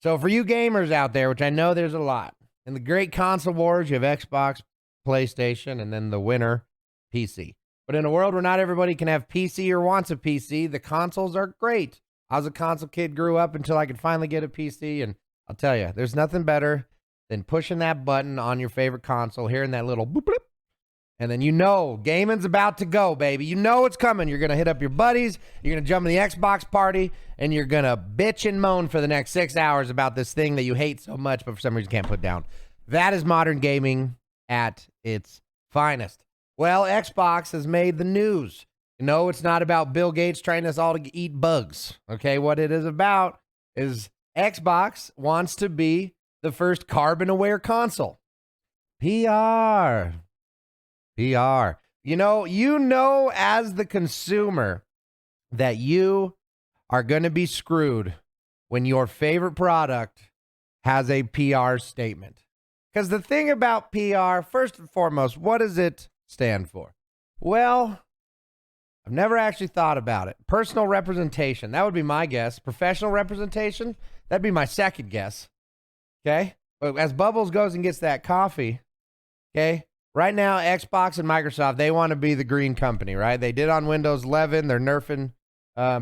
So for you gamers out there, which I know there's a lot, in the great console wars, you have Xbox, PlayStation, and then the winner, PC. But in a world where not everybody can have PC or wants a PC, the consoles are great. I was a console kid, grew up until I could finally get a PC, and I'll tell you, there's nothing better than pushing that button on your favorite console, hearing that little boop, boop, and then you know gaming's about to go, baby. You know it's coming. You're going to hit up your buddies, you're going to jump in the Xbox party, and you're going to bitch and moan for the next 6 hours about this thing that you hate so much, but for some reason can't put down. That is modern gaming at its finest. Well, Xbox has made the news. No, it's not about Bill Gates trying us all to eat bugs. Okay, what it is about is Xbox wants to be the first carbon-aware console. PR. You know, as the consumer that you are going to be screwed when your favorite product has a PR statement. Because the thing about PR, first and foremost, what does it stand for? Well, I've never actually thought about it. Personal representation, that would be my guess. Professional representation, that'd be my second guess. Okay? But as Bubbles goes and gets that coffee, okay? Right now, Xbox and Microsoft, they want to be the green company, right? They did on Windows 11. They're nerfing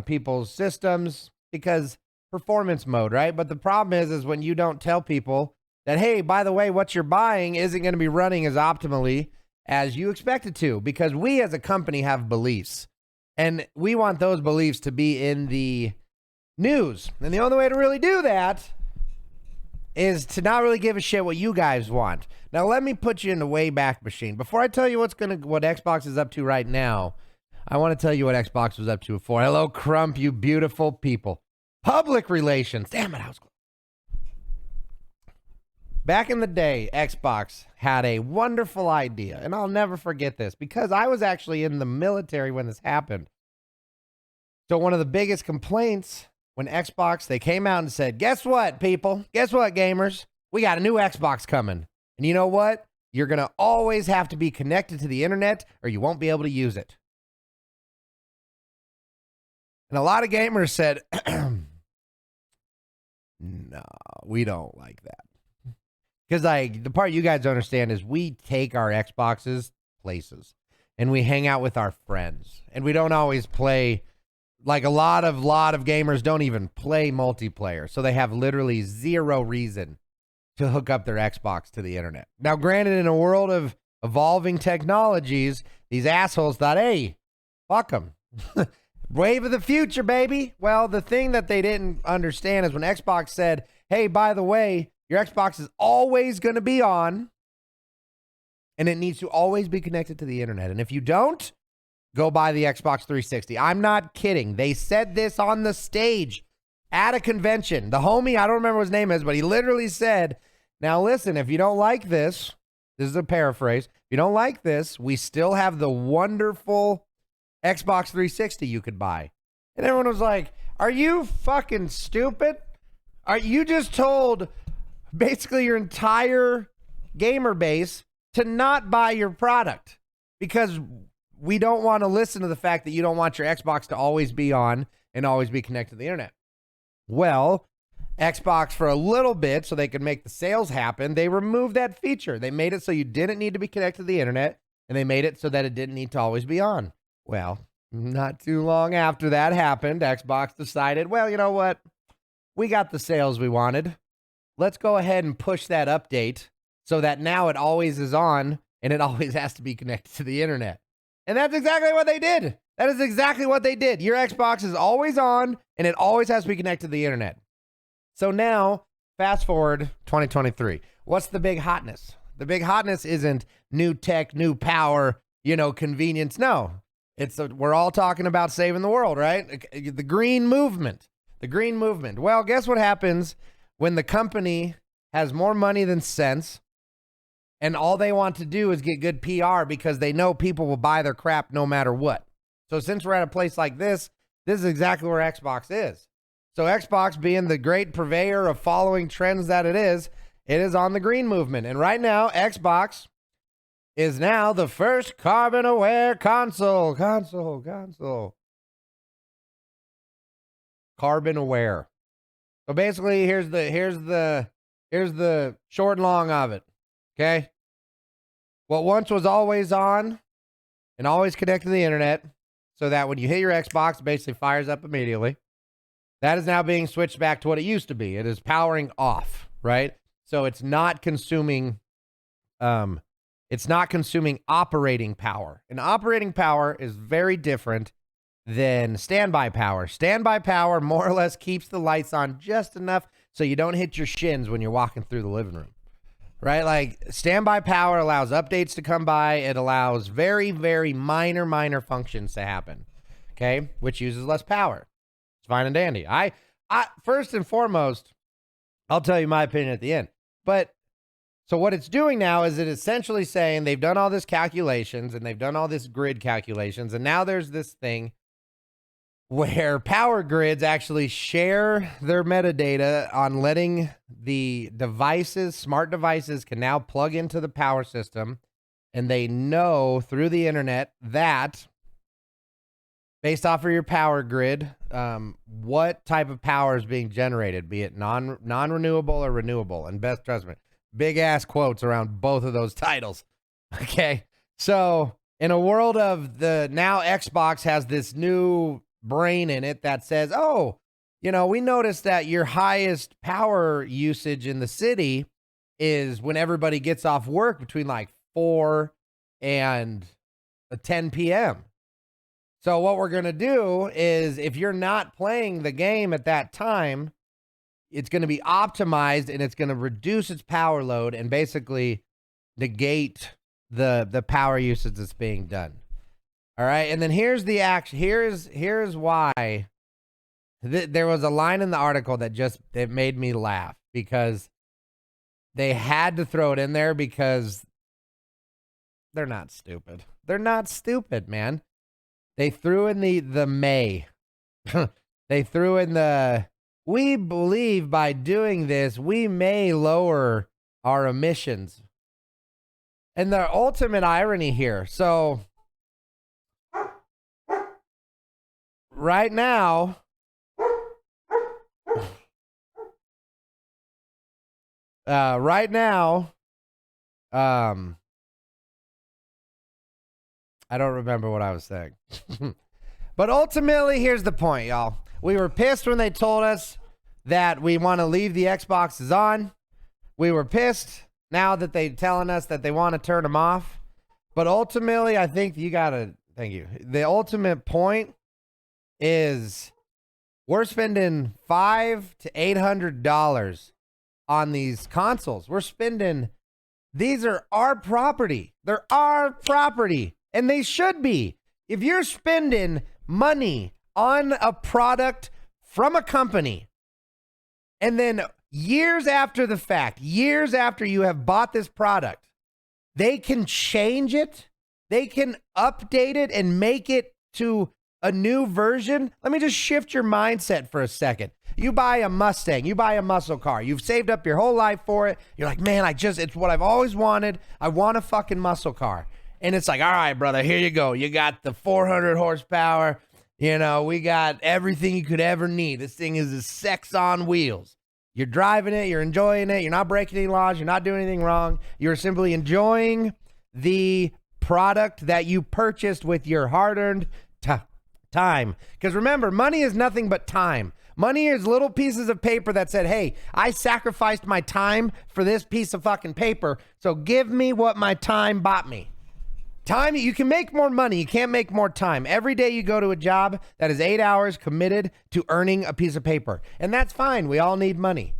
people's systems because performance mode, right? But the problem is when you don't tell people that, hey, by the way, what you're buying isn't going to be running as optimally as you expect it to, because we as a company have beliefs, and we want those beliefs to be in the news. And the only way to really do that is to not really give a shit what you guys want. Now, let me put you in the Wayback Machine. Before I tell you what Xbox is up to right now, I want to tell you what Xbox was up to before. Hello, Crump, you beautiful people. Public relations. Damn it, I was close. Back in the day, Xbox had a wonderful idea, and I'll never forget this because I was actually in the military when this happened. So one of the biggest complaints when Xbox, they came out and said, guess what, people? Guess what, gamers? We got a new Xbox coming. And you know what? You're going to always have to be connected to the internet or you won't be able to use it. And a lot of gamers said, no, we don't like that. Because the part you guys don't understand is we take our Xboxes places and we hang out with our friends. And we don't always play, like a lot of gamers don't even play multiplayer. So they have literally zero reason to hook up their Xbox to the internet. Now, granted, in a world of evolving technologies, these assholes thought, hey, fuck them. Wave of the future, baby. Well, the thing that they didn't understand is when Xbox said, hey, by the way, your Xbox is always going to be on, and it needs to always be connected to the internet. And if you don't, go buy the Xbox 360. I'm not kidding. They said this on the stage at a convention. The homie, I don't remember what his name is, but he literally said, now listen, if you don't like this is a paraphrase. If you don't like this, we still have the wonderful Xbox 360 you could buy. And everyone was like, are you fucking stupid? You just told basically your entire gamer base to not buy your product because we don't want to listen to the fact that you don't want your Xbox to always be on and always be connected to the internet. Well, Xbox for a little bit so they could make the sales happen, they removed that feature. They made it so you didn't need to be connected to the internet, and they made it so that it didn't need to always be on. Well, not too long after that happened, Xbox decided, well, you know what? We got the sales we wanted. Let's go ahead and push that update so that now it always is on and it always has to be connected to the internet. And that's exactly what they did. That is exactly what they did. Your Xbox is always on and it always has to be connected to the internet. So now, fast forward 2023. What's the big hotness? The big hotness isn't new tech, new power, convenience. No, we're all talking about saving the world, right? The green movement. The green movement. Well, guess what happens when the company has more money than sense and all they want to do is get good PR because they know people will buy their crap no matter what. So since we're at a place like this is exactly where Xbox is. So Xbox, being the great purveyor of following trends that it is on the green movement. And right now, Xbox is now the first carbon-aware console. Carbon-aware. So basically, here's the short and long of it. Okay. What once was always on and always connected to the internet, so that when you hit your Xbox, it basically fires up immediately. That is now being switched back to what it used to be. It is powering off, right? So it's not consuming operating power. And operating power is very different than standby power. Standby power more or less keeps the lights on just enough so you don't hit your shins when you're walking through the living room, right? Like, standby power allows updates to come by. It allows very, very minor functions to happen, okay, which uses less power. It's fine and dandy. I first and foremost, I'll tell you my opinion at the end. But so what it's doing now is it essentially saying they've done all this calculations and they've done all this grid calculations, and now there's this thing where power grids actually share their metadata on letting the devices, smart devices, can now plug into the power system, and they know through the internet that based off of your power grid, what type of power is being generated, be it non-renewable or renewable. And best trust me, big ass quotes around both of those titles. Okay. So in a world of the now Xbox has this new brain in it that says, oh, you know, we noticed that your highest power usage in the city is when everybody gets off work between like 4 and 10 p.m. So what we're going to do is if you're not playing the game at that time, it's going to be optimized and it's going to reduce its power load and basically negate the power usage that's being done. All right. And then here's the action. Here's why there was a line in the article that it made me laugh, because they had to throw it in there because they're not stupid. They're not stupid, man. They threw in the may. They threw in we believe by doing this, we may lower our emissions. And the ultimate irony here. So right now, I don't remember what I was saying. But ultimately, here's the point, y'all. We were pissed when they told us that we want to leave the Xboxes on. We were pissed now that they're telling us that they want to turn them off. But ultimately, I think thank you. The ultimate point is we're spending $500 to $800 on these consoles. These are our property. They're our property. And they should be. If you're spending money on a product from a company, and then years after the fact, years after you have bought this product, they can change it, they can update it and make it to a new version. Let me just shift your mindset for a second. You buy a Mustang, you buy a muscle car, you've saved up your whole life for it. You're like, man, it's what I've always wanted. I want a fucking muscle car. And it's like, all right, brother, here you go. You got the 400 horsepower. You know, we got everything you could ever need. This thing is a sex on wheels. You're driving it. You're enjoying it. You're not breaking any laws. You're not doing anything wrong. You're simply enjoying the product that you purchased with your hard-earned time. Because remember, money is nothing but time. Money is little pieces of paper that said, hey, I sacrificed my time for this piece of fucking paper, so give me what my time bought me. Time, you can make more money. You can't make more time. Every day you go to a job that is 8 hours committed to earning a piece of paper. And that's fine. We all need money.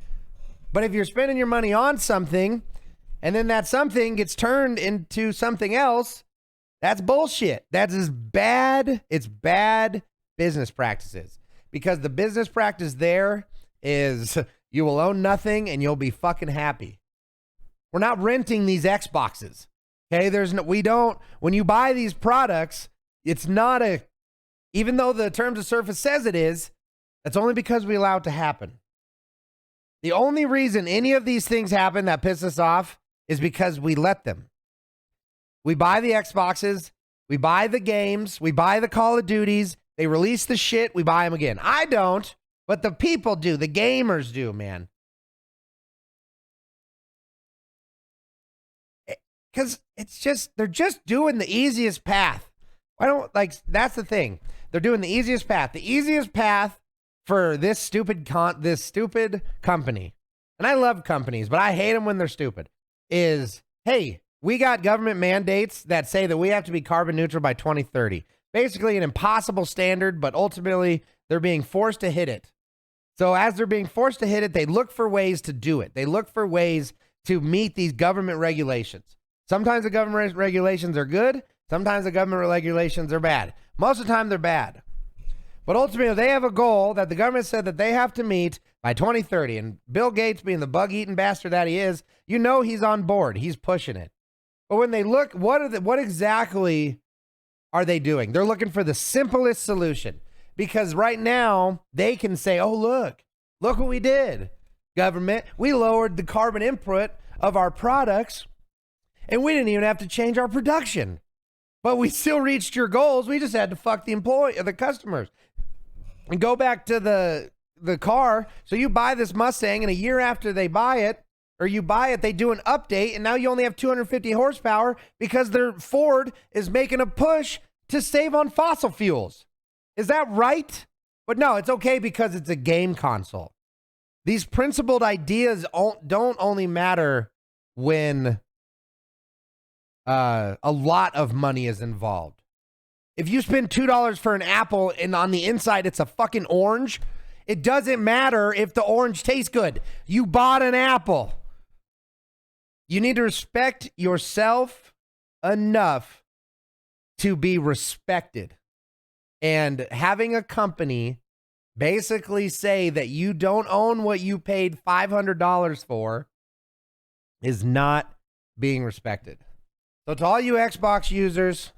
But if you're spending your money on something and then that something gets turned into something else, that's bullshit. That is bad. It's bad business practices. Because the business practice there is you will own nothing and you'll be fucking happy. We're not renting these Xboxes. Okay, when you buy these products, it's not even though the terms of service says it is, that's only because we allow it to happen. The only reason any of these things happen that piss us off is because we let them. We buy the Xboxes, we buy the games, we buy the Call of Duties, they release the shit, we buy them again. I don't, But the people do. The gamers do, man. Because they're just doing the easiest path. That's the thing. They're doing the easiest path. The easiest path for this stupid company, and I love companies, but I hate them when they're stupid, is, hey, we got government mandates that say that we have to be carbon neutral by 2030. Basically an impossible standard, but ultimately they're being forced to hit it. So as they're being forced to hit it, they look for ways to do it. They look for ways to meet these government regulations. Sometimes the government regulations are good. Sometimes the government regulations are bad. Most of the time they're bad. But ultimately they have a goal that the government said that they have to meet by 2030. And Bill Gates, being the bug-eating bastard that he is, you know he's on board. He's pushing it. But when they look, what exactly are they doing? They're looking for the simplest solution. Because right now they can say, oh, look what we did, government. We lowered the carbon input of our products. And we didn't even have to change our production. But we still reached your goals. We just had to fuck the customers. And go back to the car. So you buy this Mustang, and a year after they buy it, they do an update, and now you only have 250 horsepower because their Ford is making a push to save on fossil fuels. Is that right? But no, it's okay because it's a game console. These principled ideas don't only matter when a lot of money is involved. If you spend $2 for an apple and on the inside it's a fucking orange, it doesn't matter if the orange tastes good. You bought an apple. You need to respect yourself enough to be respected. And having a company basically say that you don't own what you paid $500 for is not being respected. So to all you Xbox users,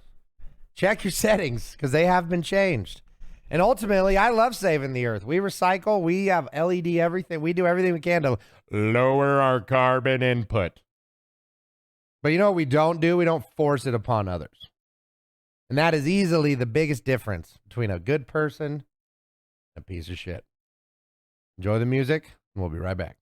check your settings because they have been changed. And ultimately, I love saving the earth. We recycle. We have LED everything. We do everything we can to lower our carbon input. But you know what we don't do? We don't force it upon others. And that is easily the biggest difference between a good person and a piece of shit. Enjoy the music, and we'll be right back.